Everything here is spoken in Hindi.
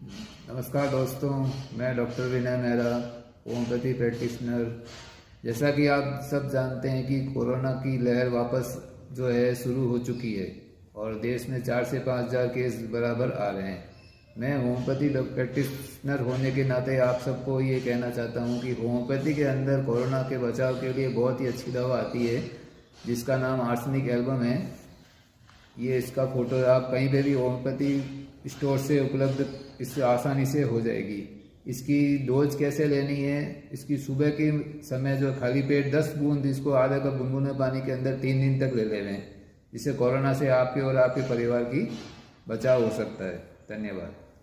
नमस्कार दोस्तों, मैं डॉक्टर विनय मेहरा, होम्योपैथी प्रैक्टिशनर। जैसा कि आप सब जानते हैं कि कोरोना की लहर वापस जो है शुरू हो चुकी है और देश में 4 से 5 हज़ार केस बराबर आ रहे हैं। मैं होम्योपैथी प्रैक्टिशनर होने के नाते आप सबको ये कहना चाहता हूँ कि होम्योपैथी के अंदर कोरोना के बचाव के लिए बहुत ही अच्छी दवा आती है जिसका नाम आर्सेनिक एल्बम है। ये इसका फोटो आप कहीं पे भी होम्योपैथी स्टोर से उपलब्ध इससे आसानी से हो जाएगी। इसकी डोज कैसे लेनी है, इसकी सुबह के समय जो खाली पेट 10 बूंद इसको आधा कप गुनगुने पानी के अंदर 3 दिन तक ले लें। इससे कोरोना से आपके और आपके परिवार की बचाव हो सकता है। धन्यवाद।